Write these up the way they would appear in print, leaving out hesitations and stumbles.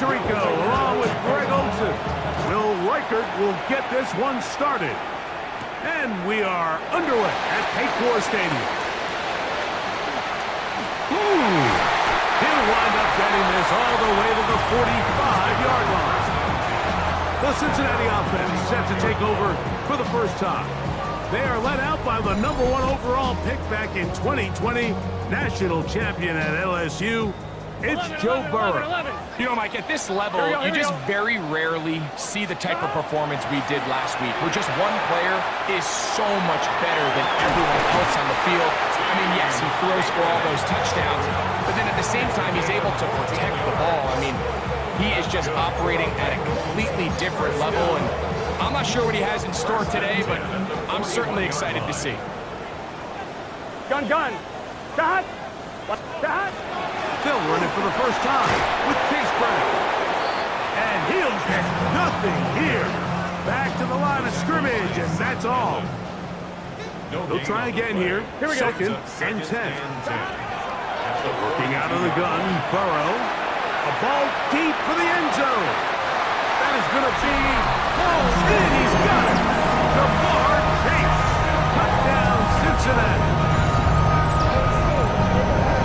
Tirico along with Greg Olsen. Will Reichert will get this one started. And we are underway at Paycor Stadium. He'll wind up getting this all the way to the 45-yard line. The Cincinnati offense set to take over for the first time. They are led out by the #1 overall pick back in 2020, national champion at LSU. It's Joe Burrow. You know, Mike, at this level, you just very rarely see the type of performance we did last week, where just one player is so much better than everyone else on the field. I mean, yes, he throws for all those touchdowns, but then at the same time, he's able to protect the ball. I mean, he is just operating at a completely different level, and I'm not sure what he has in store today, but I'm certainly excited to see. Gun. Dot. They'll run it for the first time with Case Brown. And he'll get nothing here. Back to the line of scrimmage, and that's all. They'll try again here. Second and 10. Working out of the gun, Burrow. A ball deep for the end zone. That is going to be pulled in. He's got it. Ja'Marr Chase. Touchdown, Cincinnati.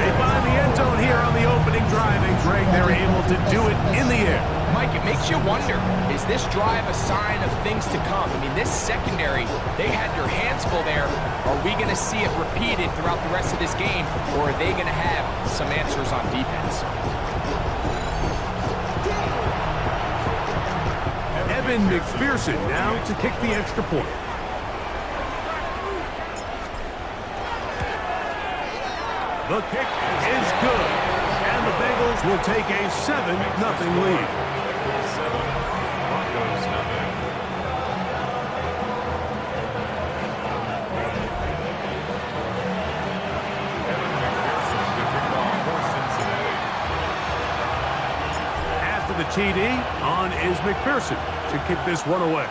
They find the end zone here on the opening drive, and Greg, they're able to do it in the air. Mike, it makes you wonder, is this drive a sign of things to come? I mean, this secondary, they had their hands full there. Are we going to see it repeated throughout the rest of this game, or are they going to have some answers on defense? Evan McPherson now to kick the extra point. The kick is good, and the Bengals will take a 7-0 lead. Broncos nothing. Evan McPherson to kick off for Cincinnati. After the TD, on is McPherson to kick this one away.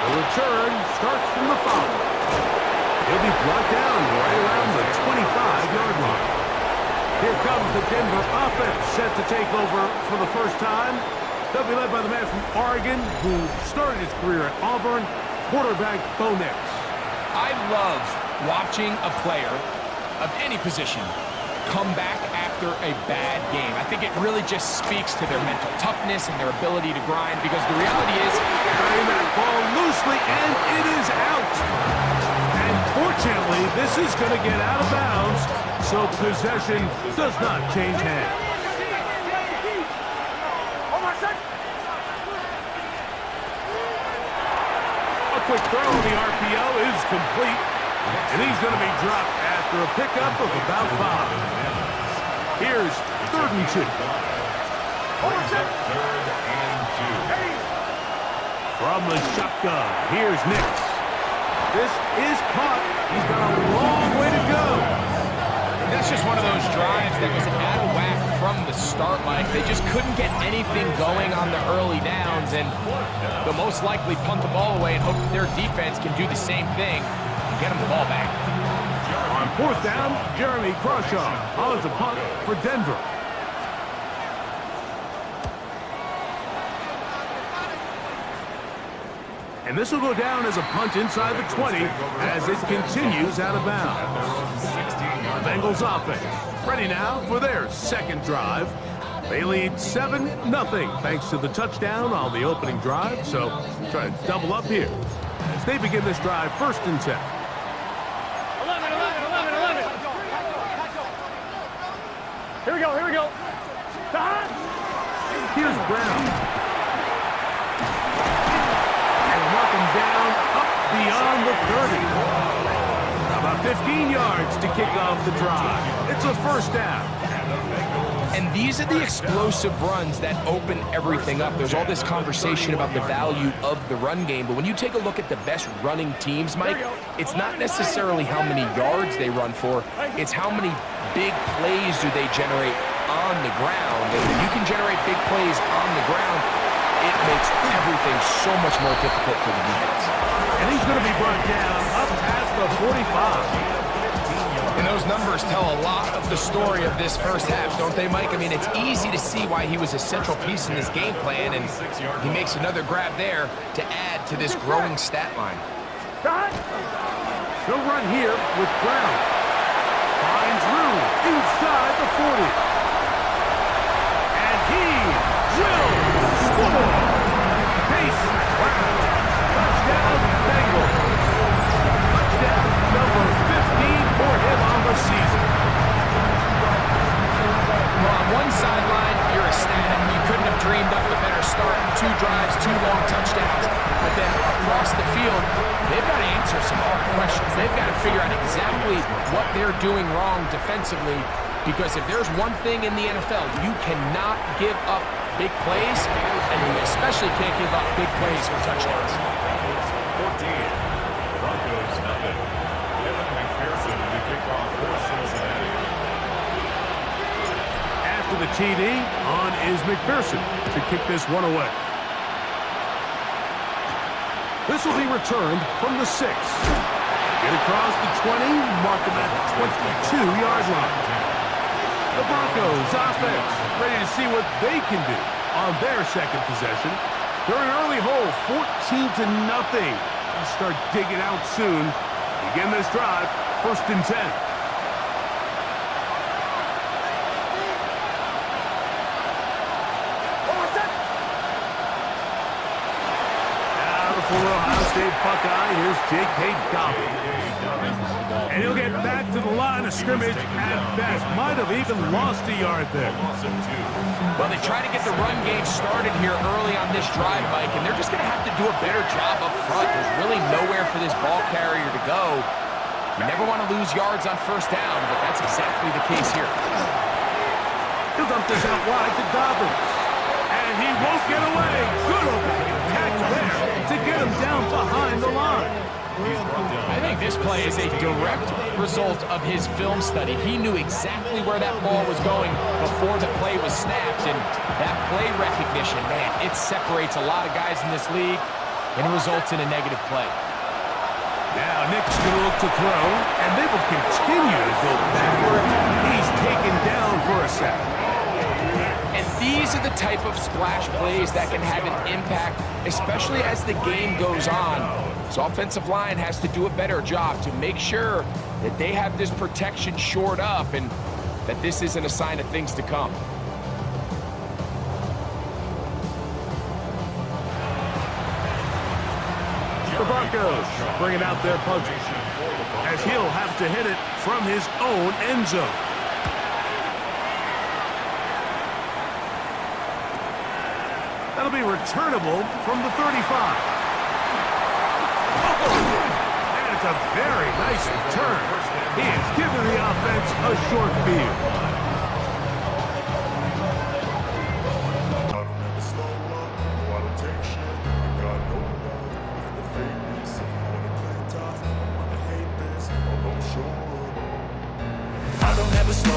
The return starts from the foul. He'll be brought down right around the 25-yard line. Here comes the Denver offense set to take over for the first time. They'll be led by the man from Oregon who started his career at Auburn, quarterback Bo Nix. I love watching a player of any position come back after a bad game. I think it really just speaks to their mental toughness and their ability to grind, because the reality is, carrying that ball loosely, and it is out. And fortunately, this is going to get out of bounds, so possession does not change hands. A quick throw on the RPO is complete, and he's going to be dropped after a pickup of about 5. Here's 3rd and 2. From the shotgun, here's Nix. This is caught. He's got a long way to go. That's just one of those drives that was out of whack from the start, Mike. They just couldn't get anything going on the early downs, and they'll most likely punt the ball away and hope that their defense can do the same thing and get them the ball back. On 4th down, Jeremy Crawshaw on to punt for Denver. And this will go down as a punt inside the 20 as it continues out of bounds. The Bengals offense ready now for their 2nd drive. They lead 7-0 thanks to the touchdown on the opening drive. So try to double up here as they begin this drive 1st and 10. 11. Here we go. Here's Brown. Down, up beyond the 30. About 15 yards to kick off the drive. It's a 1st down. And these are the explosive runs that open everything up. There's all this conversation about the value of the run game, but when you take a look at the best running teams, Mike, it's not necessarily how many yards they run for, it's how many big plays do they generate on the ground. And when you can generate big plays on the ground, it makes everything so much more difficult for the defense. And he's going to be brought down up past the 45. And those numbers tell a lot of the story of this first half, don't they, Mike? I mean, it's easy to see why he was a central piece in this game plan, and he makes another grab there to add to this growing stat line. He'll run here with Brown. Finds room inside the 40. And he will score. Chase Brown. Touchdown, Bengals. Touchdown number 15 for him on the season. Well, on one sideline, you're ecstatic. You couldn't have dreamed up a better start. 2 drives, 2 long touchdowns. But then across the field, they've got to answer some hard questions. They've got to figure out exactly what they're doing wrong defensively, because if there's one thing in the NFL, you cannot give up big plays, and you especially can't give up big plays for touchdowns. 14. Broncos nothing. Evan McPherson to kick off for Cincinnati. After the TD, on is McPherson to kick this one away. This will be returned from the 6. Get across the 20, mark them at the 22-yard line. The Broncos offense ready to see what they can do on their second possession. They're an early hole, 14-0. They'll start digging out soon. Begin this drive, 1st and 10. Former Ohio State Buckeye, here's Jake Hayden. And he'll get back to the line of scrimmage at best. Might have even lost a yard there. Well, they try to get the run game started here early on this drive, Mike, and they're just going to have to do a better job up front. There's really nowhere for this ball carrier to go. You never want to lose yards on 1st down, but that's exactly the case here. He'll dump this out wide to Dobbins. And he won't get away. Good opening tackle there to get him down behind the line. I think this play is a direct result of his film study. He knew exactly where that ball was going before the play was snapped, and that play recognition, man, it separates a lot of guys in this league, and it results in a negative play. Now Nick's going to look to throw, and they will continue to go backward. He's taken down for a sack. And these are the type of splash plays that can have an impact, especially as the game goes on. So offensive line has to do a better job to make sure that they have this protection shored up and that this isn't a sign of things to come. The Broncos bringing out their punter, as he'll have to hit it from his own end zone. That'll be returnable from the 35. And it's a very nice return. He has given the offense a short field.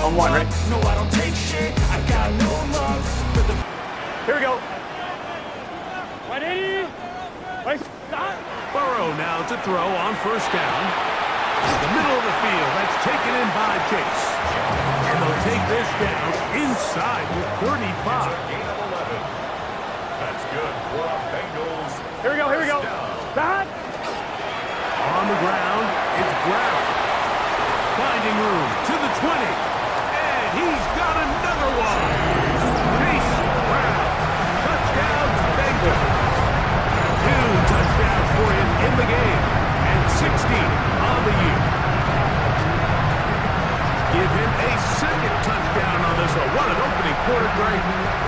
On 1, right? No, I don't take shit. I got no love for the... Here we go. 180. Wait, stop. Burrow now to throw on 1st down. The middle of the field, that's taken in by Chase. And they'll take this down inside the 35. That's good for the Bengals. Here we go, here we go. Stop. On the ground, it's Brown. Finding room to the 20. And he's got another one. Chase Brown. Touchdown, Bengals. 2 touchdowns for him in the game. And 16 on the year. Give him a second touchdown on this one. What an opening quarter break.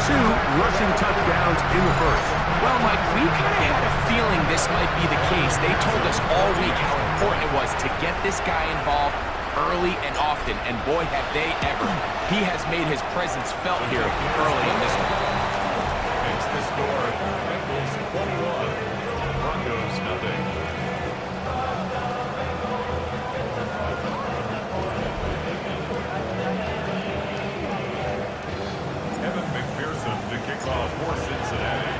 2 rushing touchdowns in the first. Well, Mike, we kind of had a feeling this might be the case. They told us all week how important it was to get this guy involved early and often, and boy, have they ever. He has made his presence felt here early in this one. Makes the score. Bengals 21. Broncos nothing. Evan McPherson to kick off for Cincinnati.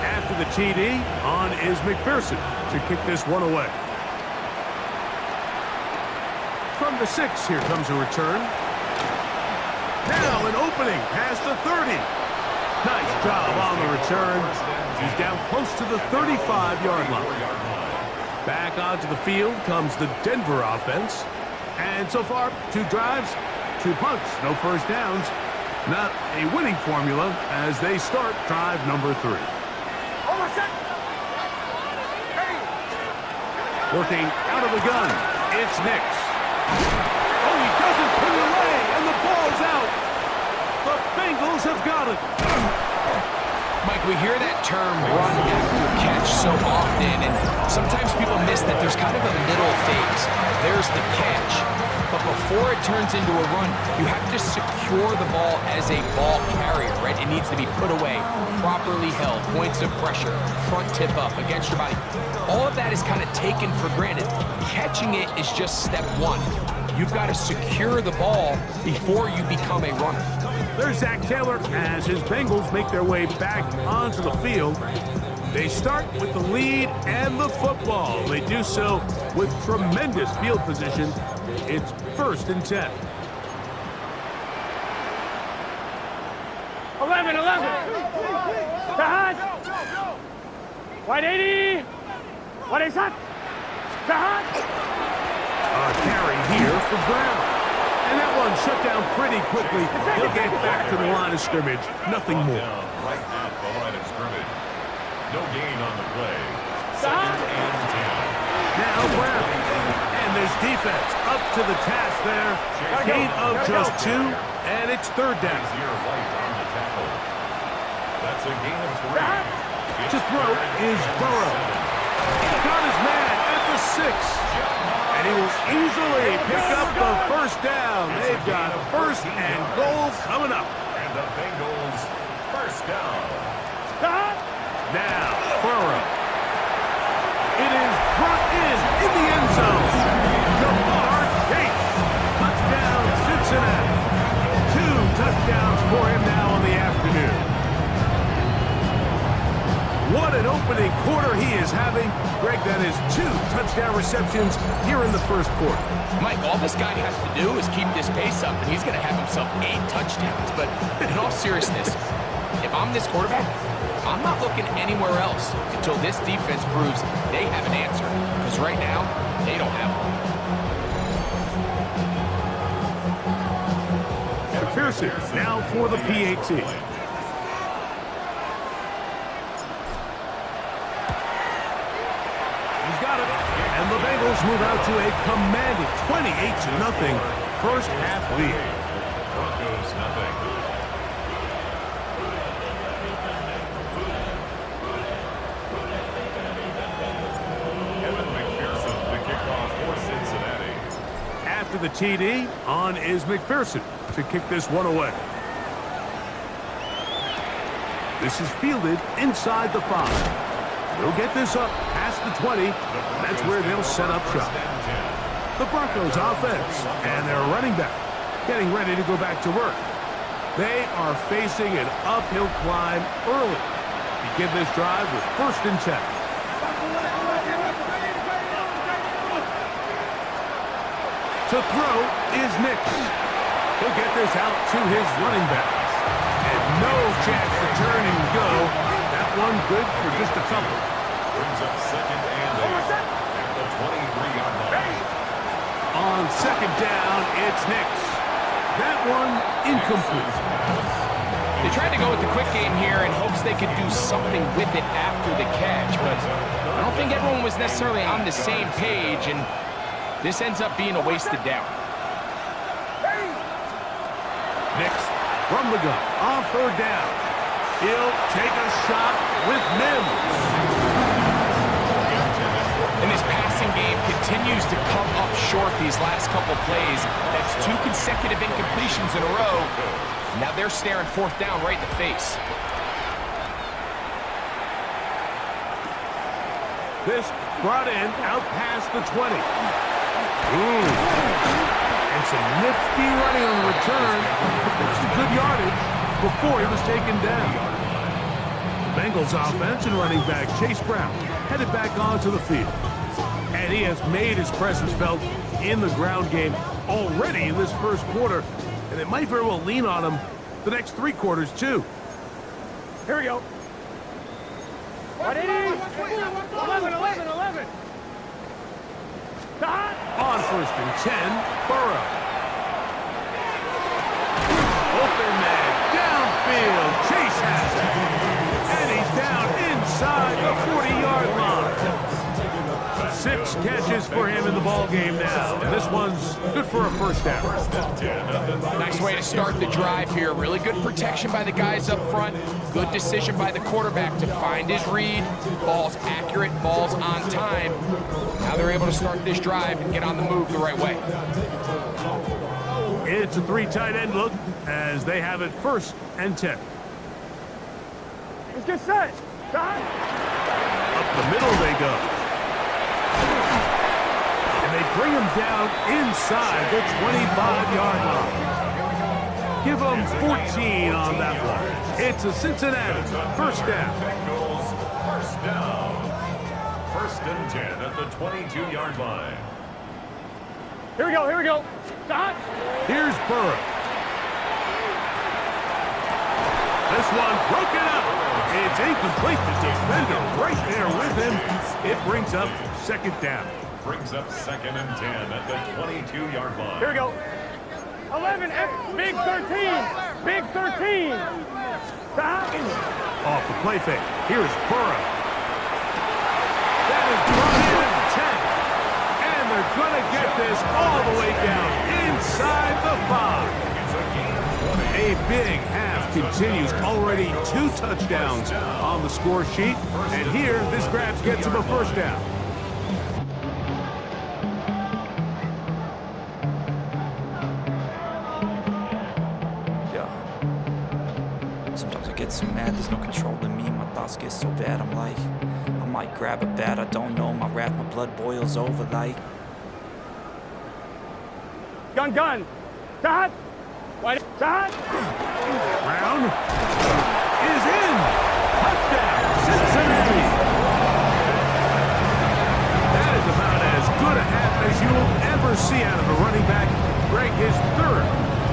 After the TD, on is McPherson to kick this one away. From the 6. Here comes a return. Now an opening past the 30. Nice job on the return. He's down close to the 35-yard line. Back onto the field comes the Denver offense. And so far, 2 drives, 2 punts, no first downs. Not a winning formula as they start drive number 3. Working out of the gun, it's Nix. Oh, he doesn't put it away, and the ball's out. The Bengals have got it. Mike, we hear that term run after catch so often, and sometimes people miss that there's kind of a middle phase. There's the catch, but before it turns into a run, you have to secure the ball as a ball carrier, right? It needs to be put away, properly held, points of pressure, front tip up against your body. All of that is kind of taken for granted. Catching it is just step 1. You've got to secure the ball before you become a runner. There's Zach Taylor as his Bengals make their way back onto the field. They start with the lead and the football. They do so with tremendous field position. It's 1st and 10. 11. Tahan. 180. What is that? Tahan. A carry here for Brown. And that one shut down pretty quickly. He'll get back to the line of scrimmage. Nothing more. Right at the line of scrimmage. No gain on the play. 2nd and 10. Now Brown. And there's defense up to the task there. Gain of just 2, and it's 3rd down. Here, White on the tackle. That's a gain of 3. To throw is Burrow. Got his man at the 6. And he will easily pick up the 1st down. They've got 1st and goal coming up. And the Bengals 1st down. Now, Burrow. It is brought in the end zone. Jamar Chase. Touchdown, Cincinnati. 2 touchdowns for him now on the afternoon. What an opening quarter he is having. Greg, that is 2 touchdown receptions here in the 1st quarter. Mike, all this guy has to do is keep this pace up, and he's going to have himself 8 touchdowns. But in all seriousness, if I'm this quarterback, I'm not looking anywhere else until this defense proves they have an answer. Because right now, they don't have one. McPherson now for the PAT. And the Bengals move out to a commanding 28-0 1st half lead. Broncos nothing. Evan McPherson, the kickoff for Cincinnati. After the TD, on is McPherson to kick this one away. This is fielded inside the 5. They'll get this up past the 20. That's where they'll set up shop. The Broncos offense and their running back getting ready to go back to work. They are facing an uphill climb early. Begin this drive with 1st and 10. To throw is Nix. He'll get this out to his running back. And no chance to turn and go. That one good for just a couple. Brings up 2nd and 8 at the 23-yard line. On 2nd down, it's Nix. That one incomplete. They tried to go with the quick game here in hopes they could do something with it after the catch, but I don't think everyone was necessarily on the same page, and this ends up being a wasted down. Nix from the gun on 3rd down. He'll take a shot with Mims. And this passing game continues to come up short these last couple plays. That's 2 consecutive incompletions in a row. Now they're staring 4th down right in the face. This brought in out past the 20. And some nifty running on the return. That's some good yardage before he was taken down. The Bengals offense and running back Chase Brown headed back onto the field. And he has made his presence felt in the ground game already in this first quarter, and it might very well lean on them the next 3 quarters, too. Here we go. 11, 11, 11. On 1st and 10, Burrow. Open man, downfield, Chase has it. And he's down inside the 40-yard line. 6 catches for him in the ball game now. And this one's good for a first down. Nice way to start the drive here. Really good protection by the guys up front. Good decision by the quarterback to find his read. Ball's accurate, ball's on time. Now they're able to start this drive and get on the move the right way. It's a 3 tight end look as they have it 1st and 10. Let's get set. Up the middle they go. And they bring him down inside the 25-yard line. Give them 14 on that one. It's a Cincinnati 1st down. Bengals, 1st down. 1st and 10 at the 22-yard line. Here we go, here we go. Here's Burrow. This one broken up. It's incomplete. The defender right there with him. It brings up 2nd down. Brings up 2nd and 10 at the 22-yard line. Here we go. 11, big 13, big 13. Off the play fake. Here's Burrow. That is brought in at the 10. And they're going to get this all the way down inside the 5. A big half continues. Already 2 touchdowns on the score sheet. And here, this grab gets him a 1st down. Sometimes I get so mad, there's no control in me. My thoughts get so bad, I'm like, I might grab a bat, I don't know. My wrath, my blood boils over like. Gun. Dot. Dot. Brown is in. Touchdown, Cincinnati. That is about as good a half as you will ever see out of a running back. Greg, his 3rd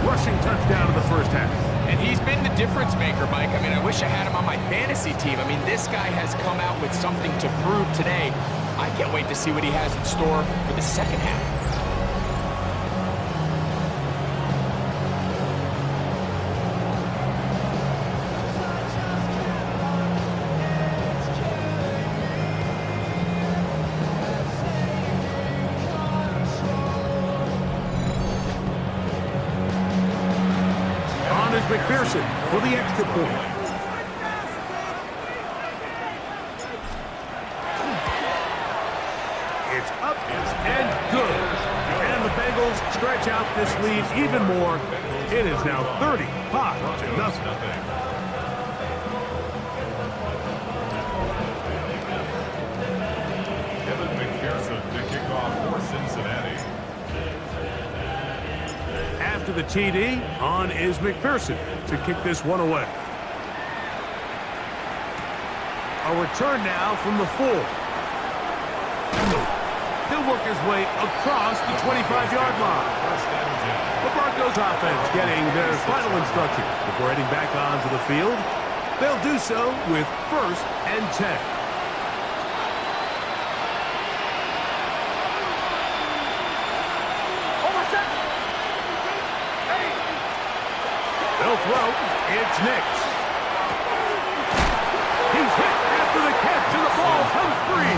rushing touchdown of the first half. And he's been the difference maker, Mike. I mean, I wish I had him on my fantasy team. I mean, this guy has come out with something to prove today. I can't wait to see what he has in store for the second half. McPherson for the extra point. It's up and good. And the Bengals stretch out this lead even more. It is now 35-0. McPherson to kick off for Cincinnati. After the TD, on is McPherson to kick this one away. A return now from the 4. He'll work his way across the 25-yard line. The Broncos offense getting their final instructions before heading back onto the field. They'll do so with 1st and 10. They'll throw. It's Nix. He's hit after the catch, and the ball comes free.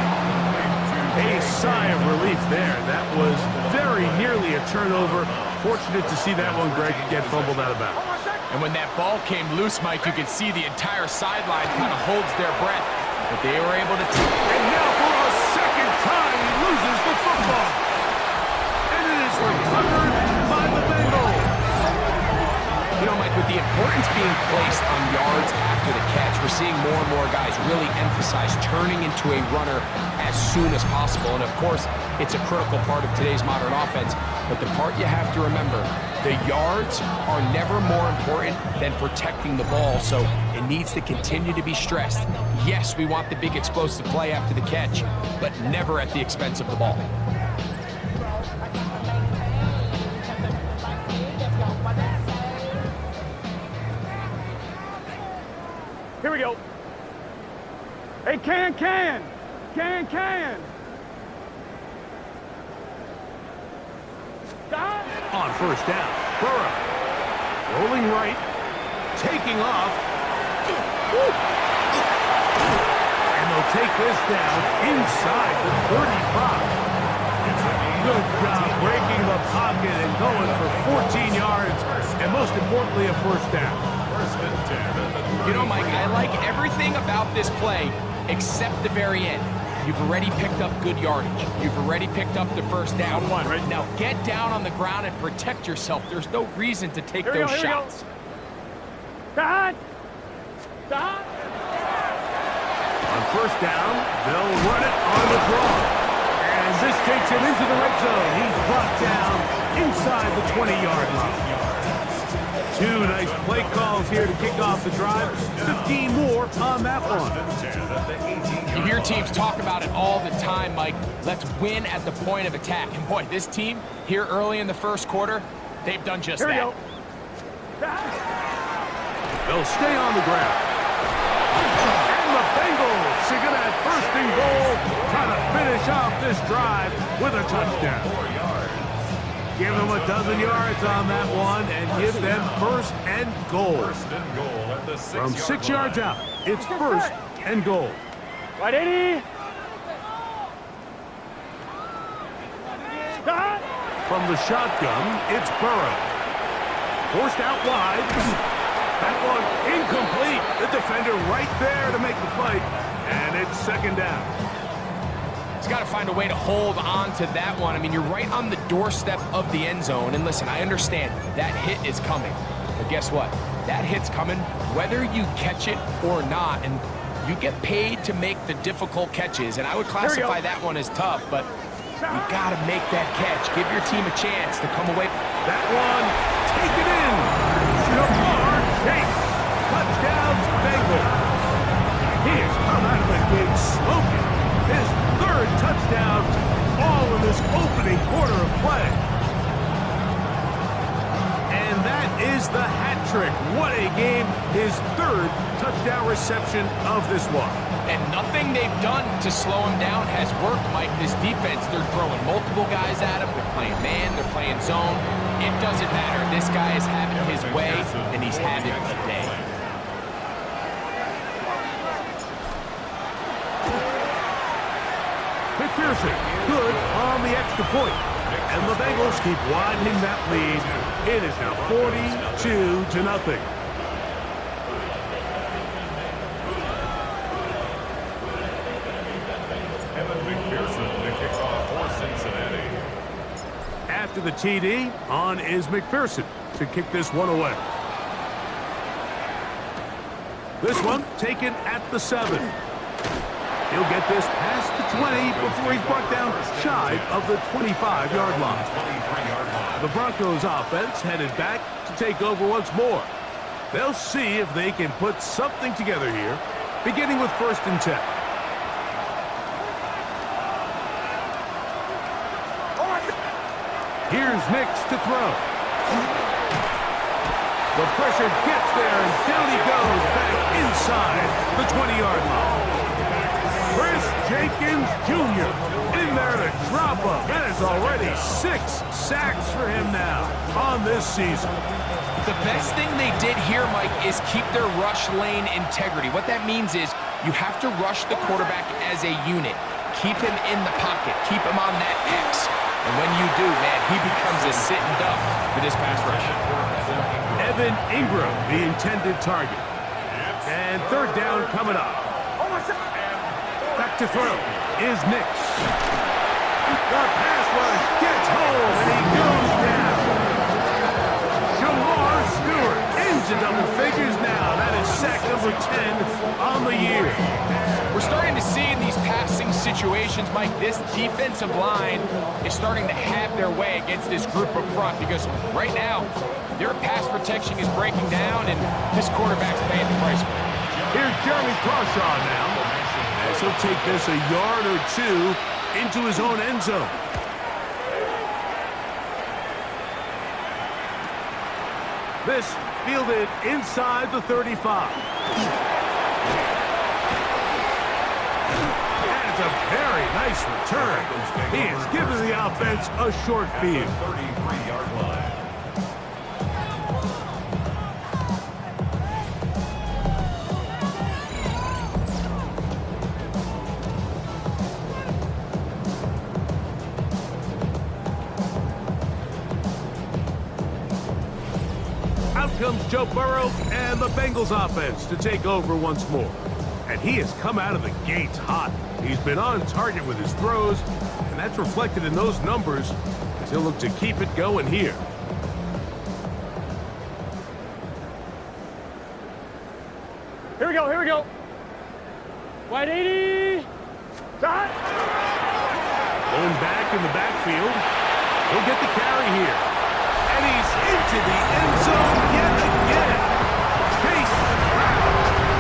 A sigh of relief there. That was very nearly a turnover. Fortunate to see that one, Greg, get fumbled out of bounds. And when that ball came loose, Mike, you could see the entire sideline kind of holds their breath. But they were able to... And now for a 2nd time, he loses the football. And it is recovered by the Bengals. You know, Mike, with the importance being placed on yards after the catch, we're seeing more and more guys really emphasize turning into a runner as soon as possible. And, of course, it's a critical part of today's modern offense. But the part you have to remember, the yards are never more important than protecting the ball, so it needs to continue to be stressed. Yes, we want the big explosive play after the catch, but never at the expense of the ball. we go. Hey, can. Stop. On first down, Burrow. Rolling right. Taking off. And they'll take this down inside the 35. Good job breaking the pocket and going for 14 yards. And most importantly, a first down. You know, Mike, I like everything about this play except the very end. You've already picked up good yardage. You've already picked up the first down. Right now, get down on the ground and protect yourself. There's no reason to take those shots. Stop. On first down, they'll run it on the draw. And this takes him into the red zone. He's brought down inside the 20-yard line. Two nice play calls here to kick off the drive. 15 more on that one. You hear teams talk about it all the time, Mike. Let's win at the point of attack. And boy, this team here early in the first quarter, they've done just that. They'll stay on the ground. And the Bengals are going to have first and goal, trying to finish off this drive with a touchdown. Give them a dozen yards on that one and give them first and goal. From 6 yards out, it's first and goal. Right, Eddie. Stop. From the shotgun, it's Burrow. Forced out wide. That one incomplete. The defender right there to make the play. And it's second down. He's got to find a way to hold on to that one. I mean, you're right on the doorstep of the end zone. And listen, I understand that hit is coming. But guess what? That hit's coming whether you catch it or not. And you get paid to make the difficult catches. And I would classify that one as tough. But you got to make that catch. Give your team a chance to come away. That one, take it in. Jamar Chase. Touchdown, Bengals. He has come out of the gate smoking. His third touchdown, all in this opening quarter of play. And that is the hat trick. What a game. His third touchdown reception of this one. And nothing they've done to slow him down has worked, Mike. This defense, they're throwing multiple guys at him. They're playing man, they're playing zone. It doesn't matter. This guy is having his way, and he's having a day. McPherson, good on the extra point. And the Bengals keep widening that lead. It is now 42-0. After the TD, on is McPherson to kick this one away. This one taken at the 7. He'll get this past the 20 before he's brought down shy of the 25-yard line. The Broncos offense headed back to take over once more. They'll see if they can put something together here, beginning with 1st and 10. Here's Nix to throw. The pressure gets there, and down he goes back inside the 20-yard line. Chris Jenkins Jr. in there to drop up. That is already 6 sacks for him now on this season. The best thing they did here, Mike, is keep their rush lane integrity. What that means is you have to rush the quarterback as a unit. Keep him in the pocket. Keep him on that X. And when you do, man, he becomes a sitting duck for this pass rush. Evan Ingram, the intended target. And 3rd down coming up. Back to throw is Nix. The pass rush gets home, and he goes down. Jamar Stewart into double figures now. That is sack number 10 on the year. We're starting to see in these passing situations, Mike, this defensive line is starting to have their way against this group up front because right now, their pass protection is breaking down, and this quarterback's paying the price for it. Here's Jeremy Crawshaw now. As he'll take this a yard or 2 into his own end zone. This fielded inside the 35. And it's a very nice return. He has given the offense a short field. 33-yard line. Out comes Joe Burrow and the Bengals offense to take over once more. And he has come out of the gates hot. He's been on target with his throws, and that's reflected in those numbers as he'll look to keep it going here. Here we go, here we go. Wide 80. Shot. Going back in the backfield. He'll get the carry here. And he's into the end zone yet again. Chase Brown.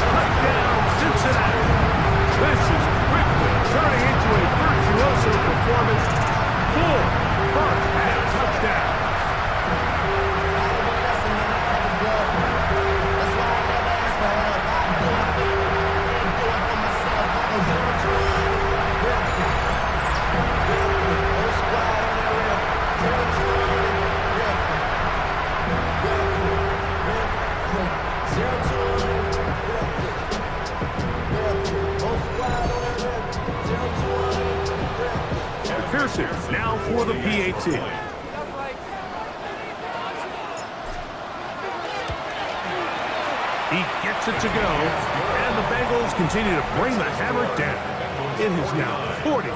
Touchdown, Cincinnati. This is quickly turning into a virtuoso performance. 4 first-half touchdowns. McPherson now for the PAT. He gets it to go, and the Bengals continue to bring the hammer down. It is now 49-0.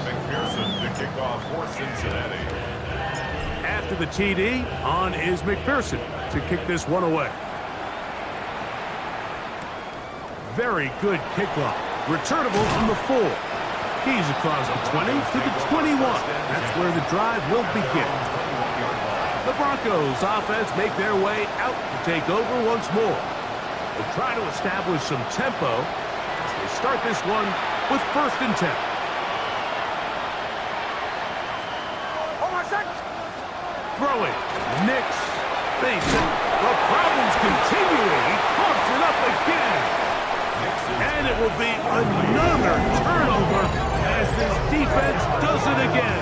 McPherson to kick off for Cincinnati. After the TD, on is McPherson to kick this one away. Very good kickoff. Returnable from the 4. He's across the 20 to the 21. That's where the drive will begin. The Broncos offense make their way out to take over once more. They'll try to establish some tempo as they start this one with 1st and 10. Throwing. Nix. Mason. The problems continuing. He coughs it up again. And it will be another turnover as this defense does it again.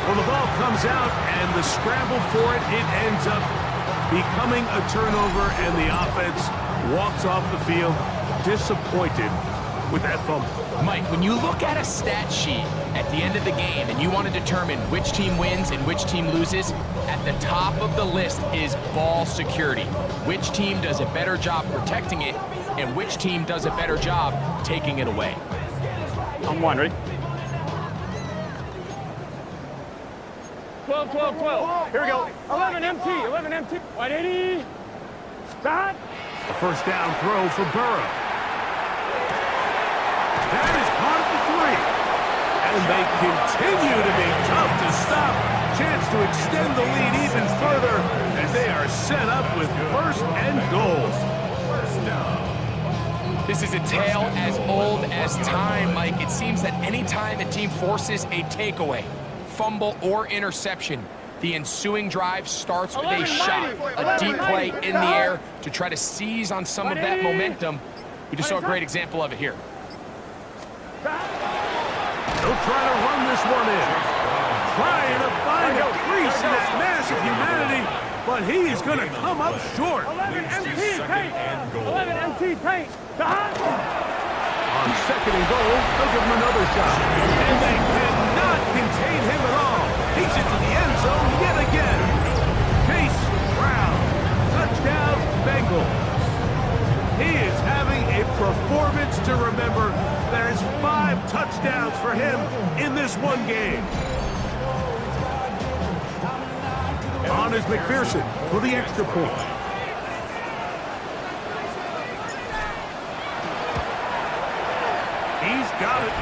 Well, the ball comes out and the scramble for it ends up becoming a turnover, and the offense walks off the field disappointed with that fumble. Mike, when you look at a stat sheet at the end of the game and you want to determine which team wins and which team loses, at the top of the list is ball security. Which team does a better job protecting it and which team does a better job taking it away. On 1, ready? 12, 12, 12. Here we go. 11 MT, 11 MT. Wide 80. Shot. The first down throw for Burrow. That is caught at the 3. And they continue to be tough to stop. Chance to extend the lead even further as they are set up with 1st and goal. This is a tale as old as time, Mike. It seems that any time the team forces a takeaway, fumble, or interception, the ensuing drive starts with a shot, a deep play in the air to try to seize on some of that momentum. We just saw a great example of it here. They'll try to run this one in. Trying to find a crease in that mass of humanity, but he is going to come up short. 11 MT tank. 11 MT tank. Shot. On 2nd and goal, they'll give him another shot. And they cannot contain him at all. He's into the end zone yet again. Chase Brown. Touchdown, Bengals. He is having a performance to remember. There's 5 touchdowns for him in this one game. On is McPherson for the extra point. He's got it.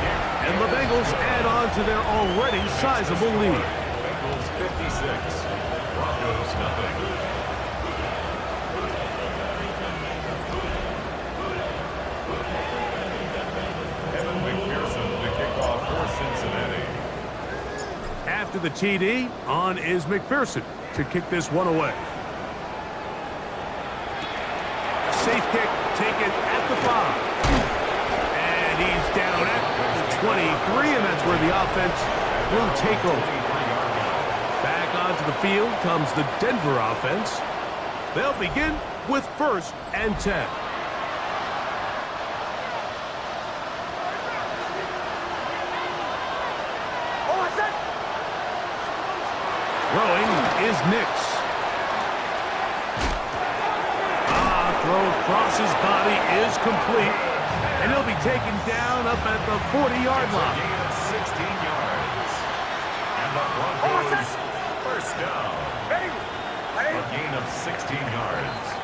And the Bengals add on to their already sizable lead. Bengals 56. Broncos nothing. McPherson to kick off for Cincinnati. After the TD, on is McPherson to kick this one away. Safe kick taken at the 5. And he's down at the 23, and that's where the offense will take over. Back onto the field comes the Denver offense. They'll begin with 1st and 10. Throwing is Nix. Throw across his body is complete, and he'll be taken down up at the 40-yard line. Gain of 16 yards. And the Broncos first down. A gain of 16 yards.